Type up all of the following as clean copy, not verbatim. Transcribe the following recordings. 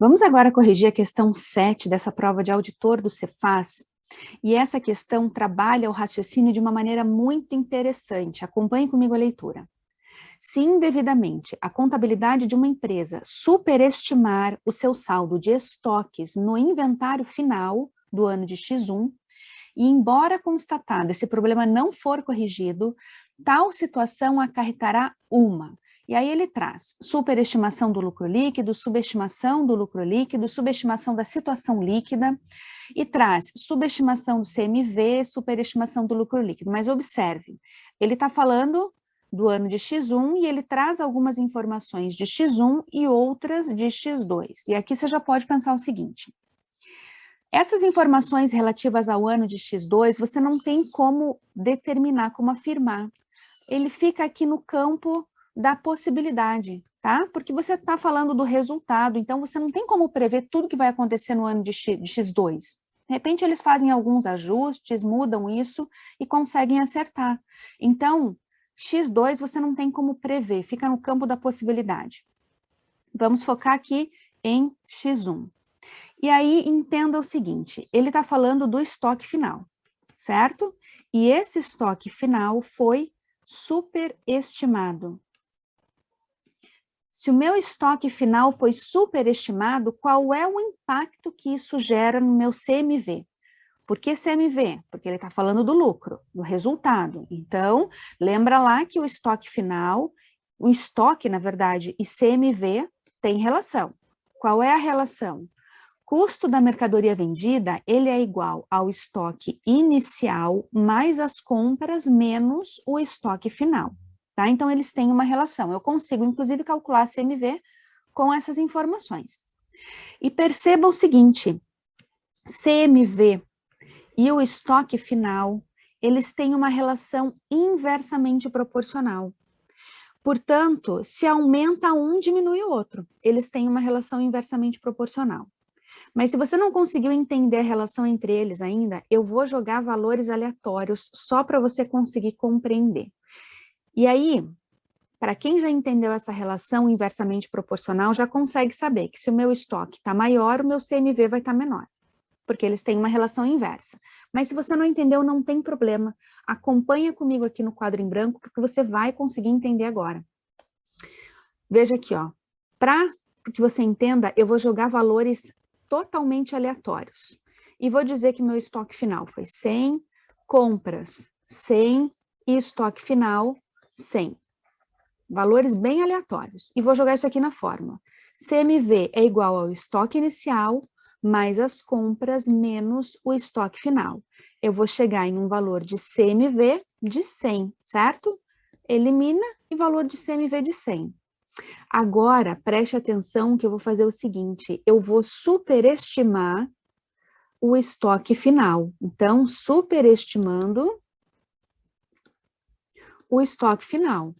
Vamos agora corrigir a questão 7 dessa prova de auditor do Cefaz. E essa questão trabalha o raciocínio de uma maneira muito interessante. Acompanhe comigo a leitura. Se indevidamente a contabilidade de uma empresa superestimar o seu saldo de estoques no inventário final do ano de X1, e embora constatado esse problema não for corrigido, tal situação acarretará uma. E aí ele traz superestimação do lucro líquido, subestimação do lucro líquido, subestimação da situação líquida, e traz subestimação do CMV, superestimação do lucro líquido. Mas observe, ele está falando do ano de X1 e ele traz algumas informações de X1 e outras de X2. E aqui você já pode pensar o seguinte: essas informações relativas ao ano de X2, você não tem como determinar, como afirmar. Ele fica aqui no campo da possibilidade, tá? Porque você está falando do resultado, então você não tem como prever tudo que vai acontecer no ano de X2. De repente eles fazem alguns ajustes, mudam isso e conseguem acertar. Então, X2 você não tem como prever, fica no campo da possibilidade. Vamos focar aqui em X1. E aí, entenda o seguinte, ele está falando do estoque final, certo? E esse estoque final foi superestimado. Se o meu estoque final foi superestimado, qual é o impacto que isso gera no meu CMV? Por que CMV? Porque ele está falando do lucro, do resultado. Então, lembra lá que o estoque final, o estoque, na verdade, e CMV tem relação. Qual é a relação? Custo da mercadoria vendida, ele é igual ao estoque inicial mais as compras menos o estoque final. Tá? Então, eles têm uma relação. Eu consigo, inclusive, calcular a CMV com essas informações. E perceba o seguinte, CMV e o estoque final, eles têm uma relação inversamente proporcional. Portanto, se aumenta um, diminui o outro. Eles têm uma relação inversamente proporcional. Mas se você não conseguiu entender a relação entre eles ainda, eu vou jogar valores aleatórios só para você conseguir compreender. E aí, para quem já entendeu essa relação inversamente proporcional, já consegue saber que se o meu estoque está maior, o meu CMV vai estar menor, porque eles têm uma relação inversa. Mas se você não entendeu, não tem problema. Acompanha comigo aqui no quadro em branco, porque você vai conseguir entender agora. Veja aqui, ó. Para que você entenda, eu vou jogar valores totalmente aleatórios. E vou dizer que meu estoque final foi 100, compras 100 e estoque final 100. Valores bem aleatórios. E vou jogar isso aqui na fórmula. CMV é igual ao estoque inicial mais as compras menos o estoque final. Eu vou chegar em um valor de CMV de 100, certo? Elimina e valor de CMV de 100. Agora, preste atenção que eu vou fazer o seguinte, eu vou superestimar o estoque final. Então, superestimando o estoque final.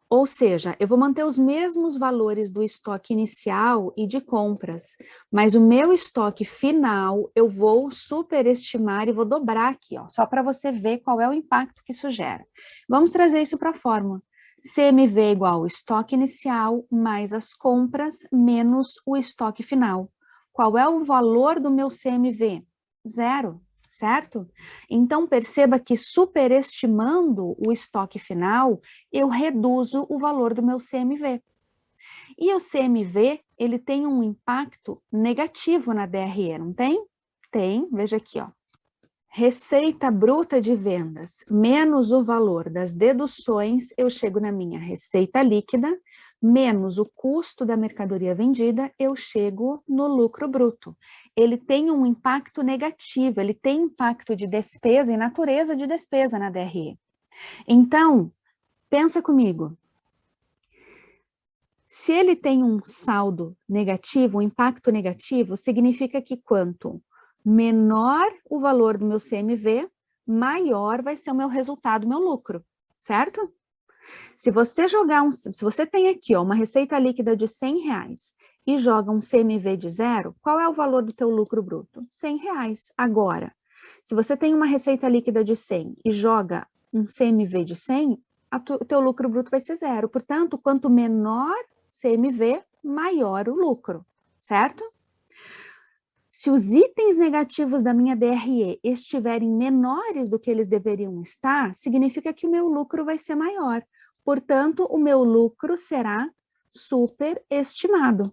Ou seja, eu vou manter os mesmos valores do estoque inicial e de compras, mas o meu estoque final eu vou superestimar e vou dobrar aqui, ó, só para você ver qual é o impacto que isso gera. Vamos trazer isso para a fórmula. CMV é igual ao estoque inicial mais as compras menos o estoque final. Qual é o valor do meu CMV? Zero, certo? Então, perceba que superestimando o estoque final, eu reduzo o valor do meu CMV. E o CMV, ele tem um impacto negativo na DRE, não tem? Tem, veja aqui, ó. Receita bruta de vendas menos o valor das deduções, eu chego na minha receita líquida, menos o custo da mercadoria vendida, eu chego no lucro bruto. Ele tem um impacto negativo, ele tem impacto de despesa e natureza de despesa na DRE. Então, pensa comigo. Se ele tem um saldo negativo, um impacto negativo, significa que quanto menor o valor do meu CMV, maior vai ser o meu resultado, o meu lucro, certo? Se você jogar se você tem aqui ó, uma receita líquida de R$100 e joga um CMV de 0, qual é o valor do teu lucro bruto? R$100. Agora, se você tem uma receita líquida de 100 e joga um CMV de 100, o teu lucro bruto vai ser 0. Portanto, quanto menor CMV, maior o lucro, certo? Se os itens negativos da minha DRE estiverem menores do que eles deveriam estar, significa que o meu lucro vai ser maior. Portanto, o meu lucro será superestimado.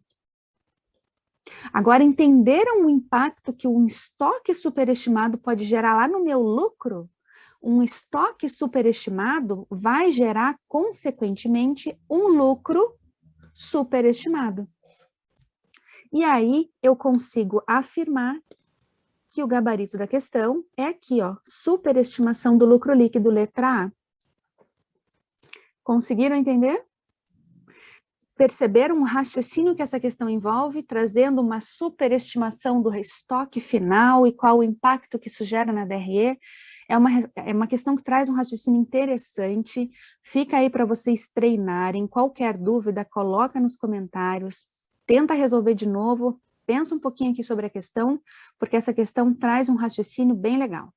Agora, entenderam o impacto que um estoque superestimado pode gerar lá no meu lucro? Um estoque superestimado vai gerar, consequentemente, um lucro superestimado. E aí, eu consigo afirmar que o gabarito da questão é aqui, ó, superestimação do lucro líquido, letra A. Conseguiram entender? Perceberam o raciocínio que essa questão envolve, trazendo uma superestimação do estoque final e qual o impacto que isso gera na DRE? É uma questão que traz um raciocínio interessante, fica aí para vocês treinarem. Qualquer dúvida, coloca nos comentários, tenta resolver de novo, pensa um pouquinho aqui sobre a questão, porque essa questão traz um raciocínio bem legal,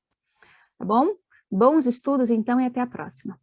tá bom? Bons estudos, então, e até a próxima.